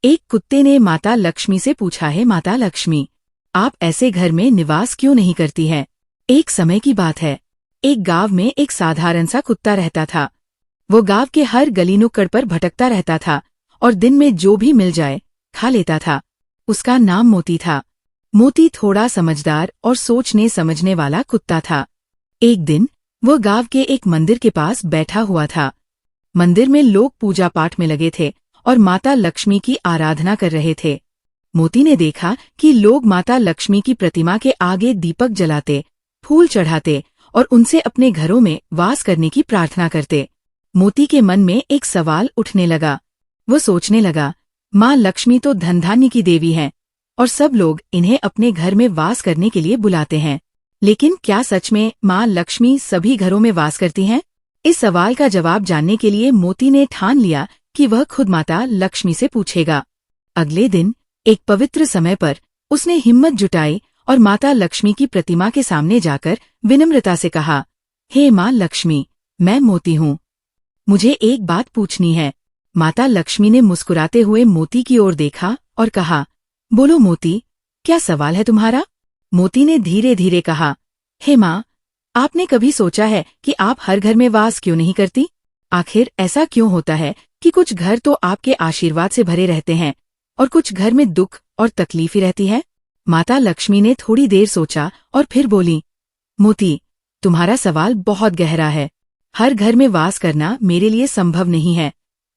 एक कुत्ते ने माता लक्ष्मी से पूछा, है माता लक्ष्मी, आप ऐसे घर में निवास क्यों नहीं करती हैं? एक समय की बात है, एक गांव में एक साधारण सा कुत्ता रहता था। वो गांव के हर गली नुक्कड़ पर भटकता रहता था और दिन में जो भी मिल जाए खा लेता था। उसका नाम मोती था। मोती थोड़ा समझदार और सोचने समझने वाला कुत्ता था। एक दिन वो गांव के एक मंदिर के पास बैठा हुआ था। मंदिर में लोग पूजा पाठ में लगे थे और माता लक्ष्मी की आराधना कर रहे थे। मोती ने देखा कि लोग माता लक्ष्मी की प्रतिमा के आगे दीपक जलाते, फूल चढ़ाते और उनसे अपने घरों में वास करने की प्रार्थना करते। मोती के मन में एक सवाल उठने लगा। वो सोचने लगा, माँ लक्ष्मी तो धन धान्य की देवी हैं और सब लोग इन्हें अपने घर में वास करने के लिए बुलाते हैं, लेकिन क्या सच में माँ लक्ष्मी सभी घरों में वास करती हैं? इस सवाल का जवाब जानने के लिए मोती ने ठान लिया कि वह खुद माता लक्ष्मी से पूछेगा। अगले दिन एक पवित्र समय पर उसने हिम्मत जुटाई और माता लक्ष्मी की प्रतिमा के सामने जाकर विनम्रता से कहा, हे माँ लक्ष्मी, मैं मोती हूँ, मुझे एक बात पूछनी है। माता लक्ष्मी ने मुस्कुराते हुए मोती की ओर देखा और कहा, बोलो मोती, क्या सवाल है तुम्हारा? मोती ने धीरे धीरे कहा, हे माँ, आपने कभी सोचा है कि आप हर घर में वास क्यों नहीं करती? आखिर ऐसा क्यों होता है कि कुछ घर तो आपके आशीर्वाद से भरे रहते हैं और कुछ घर में दुख और तकलीफ ही रहती है? माता लक्ष्मी ने थोड़ी देर सोचा और फिर बोली, मोती, तुम्हारा सवाल बहुत गहरा है। हर घर में वास करना मेरे लिए संभव नहीं है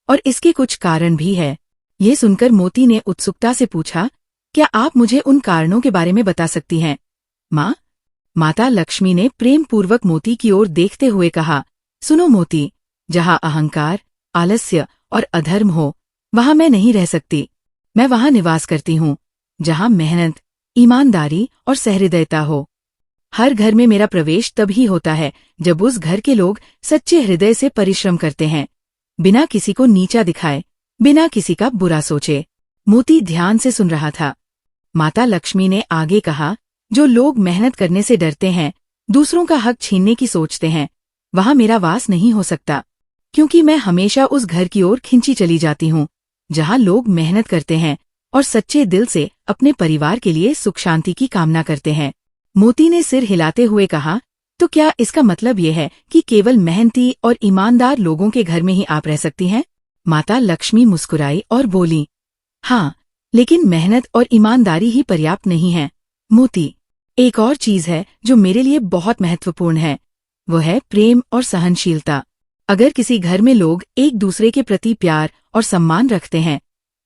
और इसके कुछ कारण भी है। ये सुनकर मोती ने उत्सुकता से पूछा, क्या आप मुझे उन कारणों के बारे में बता सकती हैं? माँ, माता लक्ष्मी ने प्रेम पूर्वक मोती की ओर देखते हुए कहा, सुनो मोती, जहाँ अहंकार, आलस्य और अधर्म हो, वहाँ मैं नहीं रह सकती। मैं वहाँ निवास करती हूँ जहाँ मेहनत, ईमानदारी और सहृदयता हो। हर घर में मेरा प्रवेश तभी होता है जब उस घर के लोग सच्चे हृदय से परिश्रम करते हैं, बिना किसी को नीचा दिखाए, बिना किसी का बुरा सोचे। मोती ध्यान से सुन रहा था। माता लक्ष्मी ने आगे कहा, जो लोग मेहनत करने से डरते हैं, दूसरों का हक छीनने की सोचते हैं, वहाँ मेरा वास नहीं हो सकता, क्योंकि मैं हमेशा उस घर की ओर खिंची चली जाती हूँ जहाँ लोग मेहनत करते हैं और सच्चे दिल से अपने परिवार के लिए सुख शांति की कामना करते हैं। मोती ने सिर हिलाते हुए कहा, तो क्या इसका मतलब ये है कि केवल मेहनती और ईमानदार लोगों के घर में ही आप रह सकती हैं? माता लक्ष्मी मुस्कुराई और बोली, हाँ, लेकिन मेहनत और ईमानदारी ही पर्याप्त नहीं है मोती। एक और चीज है जो मेरे लिए बहुत महत्वपूर्ण है, वो है प्रेम और सहनशीलता। अगर किसी घर में लोग एक दूसरे के प्रति प्यार और सम्मान रखते हैं,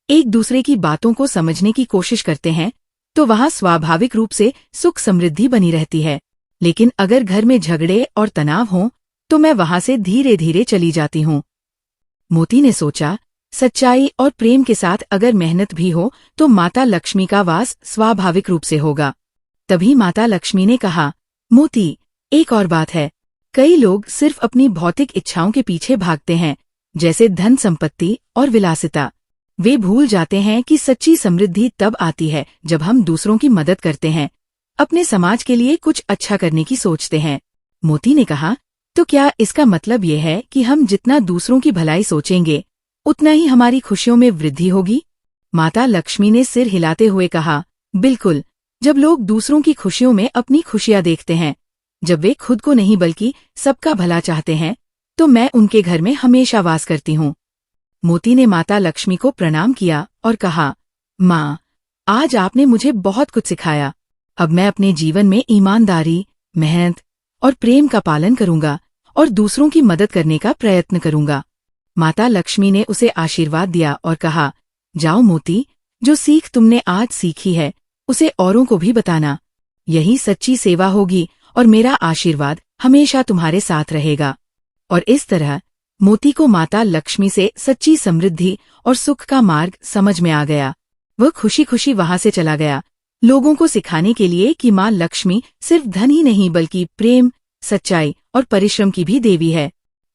एक दूसरे की बातों को समझने की कोशिश करते हैं, तो वहाँ स्वाभाविक रूप से सुख समृद्धि बनी रहती है। लेकिन अगर घर में झगड़े और तनाव हों, तो मैं वहाँ से धीरे धीरे चली जाती हूँ। मोती ने सोचा, सच्चाई और प्रेम के साथ अगर मेहनत भी हो तो माता लक्ष्मी का वास स्वाभाविक रूप से होगा। तभी माता लक्ष्मी ने कहा, मोती, एक और बात है। कई लोग सिर्फ अपनी भौतिक इच्छाओं के पीछे भागते हैं, जैसे धन संपत्ति और विलासिता। वे भूल जाते हैं कि सच्ची समृद्धि तब आती है जब हम दूसरों की मदद करते हैं, अपने समाज के लिए कुछ अच्छा करने की सोचते हैं। मोती ने कहा, तो क्या इसका मतलब ये है कि हम जितना दूसरों की भलाई सोचेंगे, उतना ही हमारी खुशियों में वृद्धि होगी? माता लक्ष्मी ने सिर हिलाते हुए कहा, बिल्कुल। जब लोग दूसरों की खुशियों में अपनी खुशियां देखते हैं, जब वे खुद को नहीं बल्कि सबका भला चाहते हैं, तो मैं उनके घर में हमेशा वास करती हूँ। मोती ने माता लक्ष्मी को प्रणाम किया और कहा, माँ, आज आपने मुझे बहुत कुछ सिखाया। अब मैं अपने जीवन में ईमानदारी, मेहनत और प्रेम का पालन करूंगा और दूसरों की मदद करने का प्रयत्न करूंगा। माता लक्ष्मी ने उसे आशीर्वाद दिया और कहा, जाओ मोती, जो सीख तुमने आज सीखी है उसे औरों को भी बताना। यही सच्ची सेवा होगी और मेरा आशीर्वाद हमेशा तुम्हारे साथ रहेगा। और इस तरह मोती को माता लक्ष्मी से सच्ची समृद्धि और सुख का मार्ग समझ में आ गया। वह खुशी खुशी वहां से चला गया, लोगों को सिखाने के लिए कि माँ लक्ष्मी सिर्फ धन ही नहीं बल्कि प्रेम, सच्चाई और परिश्रम की भी देवी है।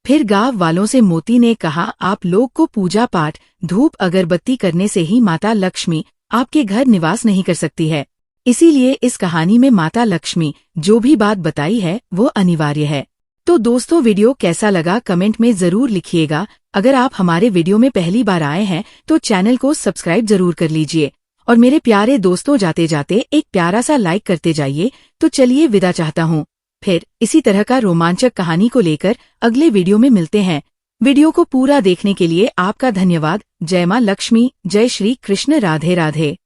फिर गांव वालों से मोती ने कहा, आप लोग को पूजा पाठ, धूप अगरबत्ती करने से ही माता लक्ष्मी आपके घर निवास नहीं कर सकती है। इसीलिए इस कहानी में माता लक्ष्मी जो भी बात बताई है वो अनिवार्य है। तो दोस्तों, वीडियो कैसा लगा कमेंट में जरूर लिखिएगा अगर आप हमारे वीडियो में पहली बार आए हैं तो चैनल को सब्सक्राइब जरूर कर लीजिए और मेरे प्यारे दोस्तों जाते जाते एक प्यारा सा लाइक करते जाइए। तो चलिए विदा चाहता हूँ, फिर इसी तरह का रोमांचक कहानी को लेकर अगले वीडियो में मिलते हैं। वीडियो को पूरा देखने के लिए आपका धन्यवाद। जय मां लक्ष्मी, जय श्री कृष्ण, राधे राधे।